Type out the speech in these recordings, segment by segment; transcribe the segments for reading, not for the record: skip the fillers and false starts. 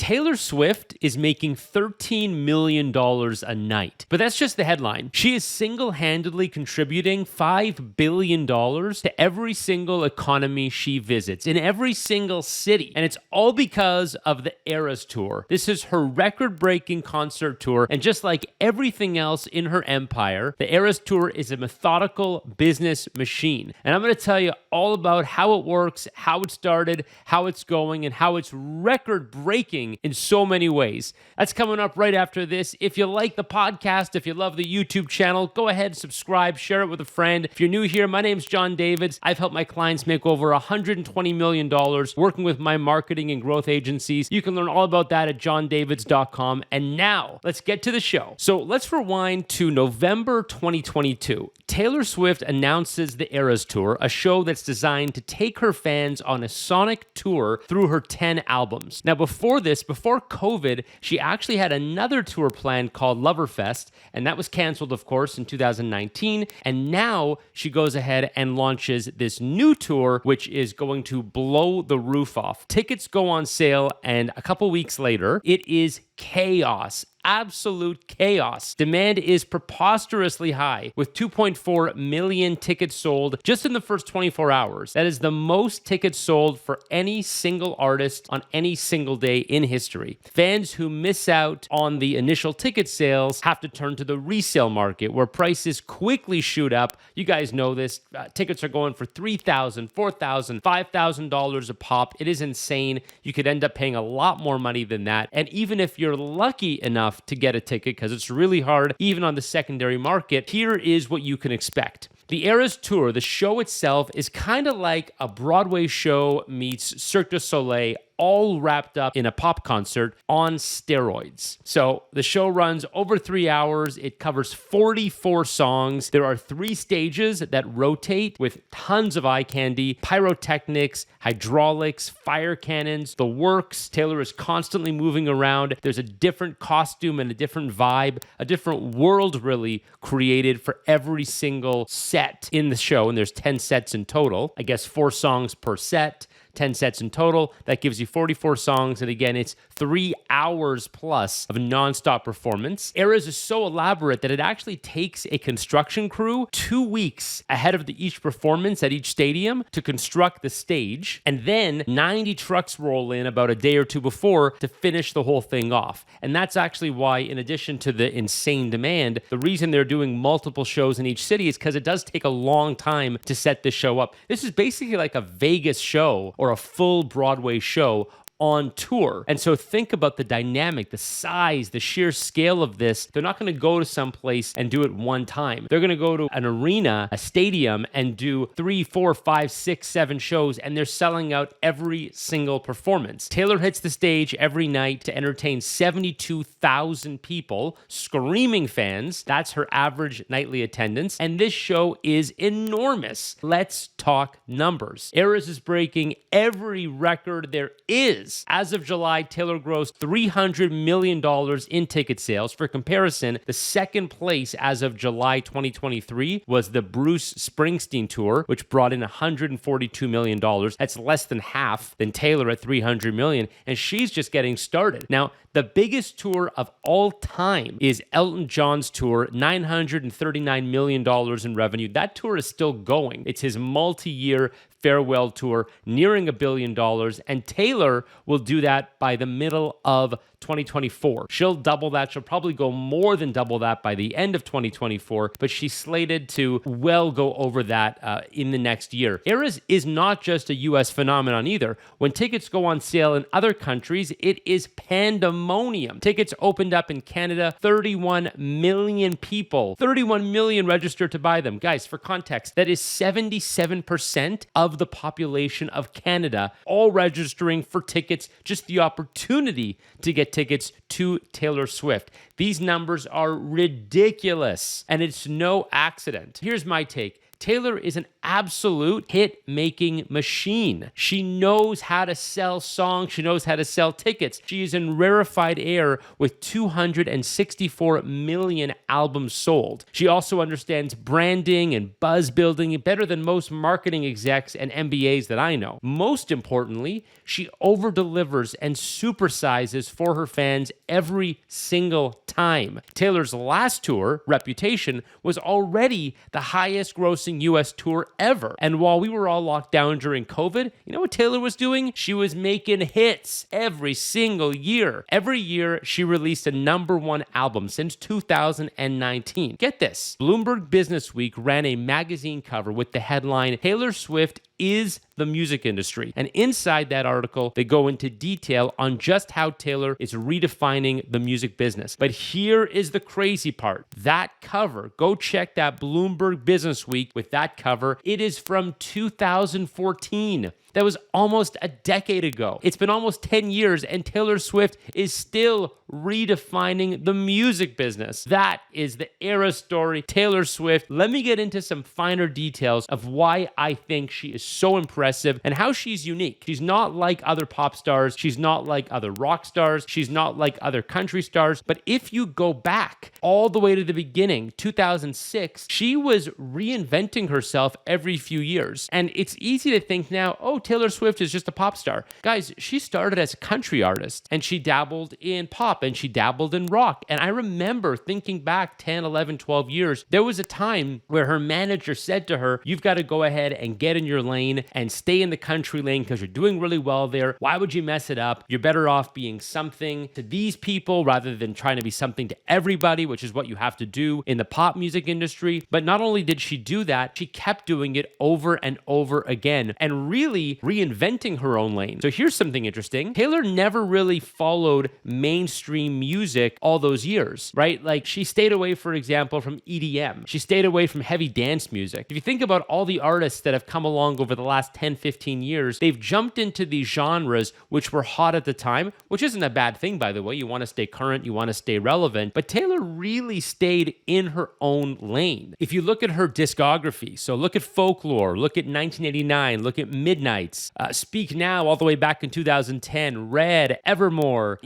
Taylor Swift is making $13 million a night. But that's just the headline. She is single-handedly contributing $5 billion to every single economy she visits, in every single city. And it's all because of the Eras Tour. This is her record-breaking concert tour, and just like everything else in her empire, the Eras Tour is a methodical business machine. And I'm going to tell you all about how it works, how it started, how it's going, and how it's record-breaking in so many ways. That's coming up right after this. If you like the podcast, if you love the YouTube channel, go ahead, subscribe, share it with a friend. If you're new here, my name's John Davids. I've helped my clients make over $120 million working with my marketing and growth agencies. You can learn all about that at johndavids.com. And now, let's get to the show. So let's rewind to November 2022. Taylor Swift announces the Eras Tour, a show that's designed to take her fans on a sonic tour through her 10 albums. Now, before COVID, she actually had another tour planned called Loverfest, and that was canceled, of course, in 2019. And now she goes ahead and launches this new tour, which is going to blow the roof off. Tickets go on sale, and a couple weeks later, it is chaos. Absolute chaos. Demand is preposterously high, with 2.4 million tickets sold just in the first 24 hours. That is the most tickets sold for any single artist on any single day in history. Fans who miss out on the initial ticket sales have to turn to the resale market, where prices quickly shoot up. You guys know this. Tickets are going for $3,000, $4,000, $5,000 a pop. It is insane. You could end up paying a lot more money than that. And even if you're lucky enough to get a ticket, because it's really hard, even on the secondary market, here is what you can expect. The Eras Tour, the show itself, is kind of like a Broadway show meets Cirque du Soleil, all wrapped up in a pop concert on steroids. So the show runs over 3 hours. It covers 44 songs. There are 3 stages that rotate with tons of eye candy, pyrotechnics, hydraulics, fire cannons, the works. Taylor is constantly moving around. There's a different costume and a different vibe, a different world really created for every single set in the show. And there's 10 sets in total. I guess 4 songs per set. 10 sets in total. That gives you 44 songs. And again, it's 3 hours plus of nonstop performance. Eras is so elaborate that it actually takes a construction crew 2 weeks ahead of each performance at each stadium to construct the stage. And then 90 trucks roll in about a day or two before to finish the whole thing off. And that's actually why, in addition to the insane demand, the reason they're doing multiple shows in each city is because it does take a long time to set this show up. This is basically like a Vegas show or a full Broadway show on tour. And so think about the dynamic, the size, the sheer scale of this. They're not going to go to some place and do it one time. They're going to go to an arena, a stadium, and do 3, 4, 5, 6, 7 shows, and they're selling out every single performance. Taylor hits the stage every night to entertain 72,000 people, screaming fans. That's her average nightly attendance. And this show is enormous. Let's talk numbers. Eras is breaking every record there is. As of July, Taylor grossed $300 million in ticket sales. For comparison, the second place as of July 2023 was the Bruce Springsteen tour, which brought in $142 million. That's less than half than Taylor at $300 million, and she's just getting started. Now, the biggest tour of all time is Elton John's tour, $939 million in revenue. That tour is still going. It's his multi-year farewell tour, nearing $1 billion, and Taylor will do that by the middle of 2024. She'll double that. She'll probably go more than double that by the end of 2024, but she's slated to well go over that in the next year. Eras is not just a US phenomenon either. When tickets go on sale in other countries, it is pandemonium. Tickets opened up in Canada, 31 million people, 31 million registered to buy them. Guys, for context, that is 77% of the population of Canada all registering for tickets, just the opportunity to get tickets to Taylor Swift. These numbers are ridiculous, and it's no accident. Here's my take. Taylor is an absolute hit-making machine. She knows how to sell songs. She knows how to sell tickets. She is in rarefied air with 264 million albums sold. She also understands branding and buzz building better than most marketing execs and MBAs that I know. Most importantly, she over-delivers and supersizes for her fans every single time. Taylor's last tour, Reputation, was already the highest grossing US tour ever. And while we were all locked down during COVID, you know what Taylor was doing? She was making hits every single year. Every year, she released a #1 album since 2019. Get this, Bloomberg Businessweek ran a magazine cover with the headline, Taylor Swift is the music industry. And inside that article, they go into detail on just how Taylor is redefining the music business. But here is the crazy part. That cover, go check that Bloomberg Businessweek with that cover. It is from 2014. That was almost a decade ago. It's been almost 10 years, and Taylor Swift is still redefining the music business. That is the era story, Taylor Swift. Let me get into some finer details of why I think she is so impressive and how she's unique. She's not like other pop stars. She's not like other rock stars. She's not like other country stars. But if you go back all the way to the beginning, 2006, she was reinventing herself every few years. And it's easy to think now, oh, Taylor Swift is just a pop star. Guys, she started as a country artist and she dabbled in pop and she dabbled in rock. And I remember thinking back 10, 11, 12 years, there was a time where her manager said to her, you've got to go ahead and get in your lane and stay in the country lane because you're doing really well there. Why would you mess it up? You're better off being something to these people rather than trying to be something to everybody, which is what you have to do in the pop music industry. But not only did she do that, she kept doing it over and over again and really reinventing her own lane. So here's something interesting. Taylor never really followed mainstream music all those years, right? Like she stayed away, for example, from EDM. She stayed away from heavy dance music. If you think about all the artists that have come along over the last 10, 15 years, they've jumped into these genres which were hot at the time, which isn't a bad thing, by the way. You want to stay current, you want to stay relevant, but Taylor really stayed in her own lane. If you look at her discography, so look at Folklore, look at 1989, look at Midnight, Speak Now all the way back in 2010, Red, Evermore,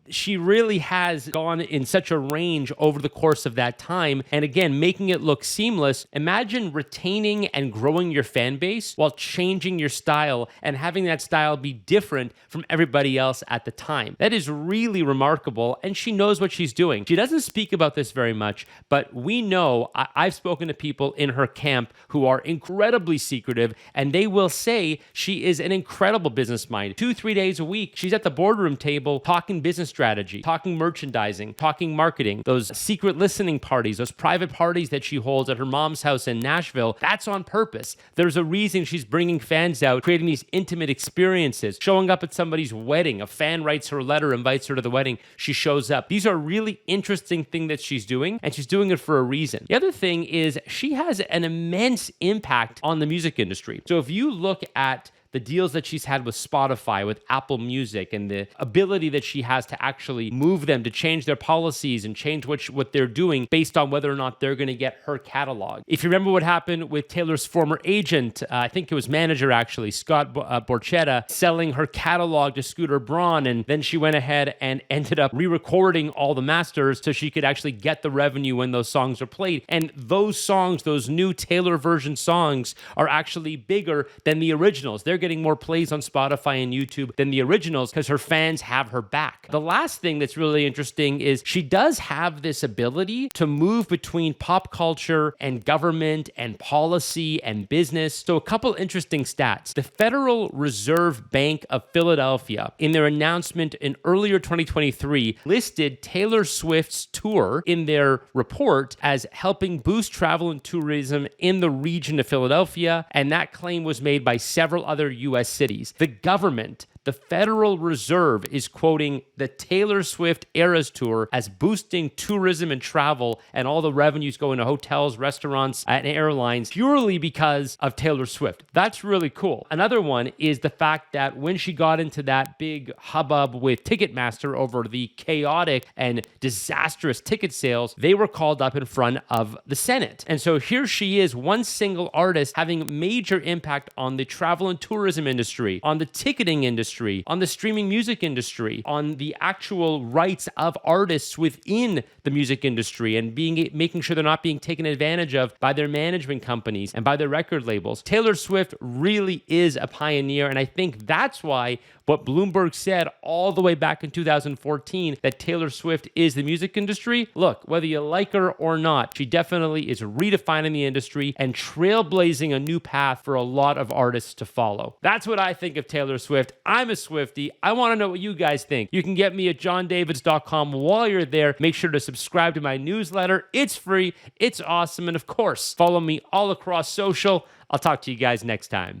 she really has gone in such a range over the course of that time. And again, making it look seamless. Imagine retaining and growing your fan base while changing your style and having that style be different from everybody else at the time. That is really remarkable. And she knows what she's doing. She doesn't speak about this very much, but we know, I've spoken to people in her camp who are incredibly secretive, and they will say she is an incredible business mind. 2-3 days a week, she's at the boardroom table talking business strategy, talking merchandising, talking marketing, those secret listening parties, those private parties that she holds at her mom's house in Nashville. That's on purpose. There's a reason she's bringing fans out, creating these intimate experiences, showing up at somebody's wedding. A fan writes her a letter, invites her to the wedding. She shows up. These are really interesting things that she's doing, and she's doing it for a reason. The other thing is she has an immense impact on the music industry. So if you look at the deals that she's had with Spotify, with Apple Music, and the ability that she has to actually move them to change their policies and change what they're doing based on whether or not they're going to get her catalog. If you remember what happened with Taylor's former agent, I think it was manager actually, Scott Borchetta, selling her catalog to Scooter Braun, and then she went ahead and ended up re-recording all the masters so she could actually get the revenue when those songs are played. And those songs, those new Taylor version songs, are actually bigger than the originals. They're getting more plays on Spotify and YouTube than the originals because her fans have her back. The last thing that's really interesting is she does have this ability to move between pop culture and government and policy and business. So a couple interesting stats. The Federal Reserve Bank of Philadelphia, in their announcement in earlier 2023, listed Taylor Swift's tour in their report as helping boost travel and tourism in the region of Philadelphia, and that claim was made by several other U.S. cities. The government, the Federal Reserve is quoting the Taylor Swift Eras Tour as boosting tourism and travel and all the revenues going to hotels, restaurants, and airlines purely because of Taylor Swift. That's really cool. Another one is the fact that when she got into that big hubbub with Ticketmaster over the chaotic and disastrous ticket sales, they were called up in front of the Senate. And so here she is, one single artist having major impact on the travel and tourism industry, on the ticketing industry, on the streaming music industry, on the actual rights of artists within the music industry, and making sure they're not being taken advantage of by their management companies and by their record labels. Taylor Swift really is a pioneer, and I think that's why what Bloomberg said all the way back in 2014, that Taylor Swift is the music industry. Look, whether you like her or not, she definitely is redefining the industry and trailblazing a new path for a lot of artists to follow. That's what I think of Taylor Swift. I'm a Swiftie. I want to know what you guys think. You can get me at johndavids.com. While you're there, make sure to subscribe to my newsletter. It's free. It's awesome. And of course, follow me all across social. I'll talk to you guys next time.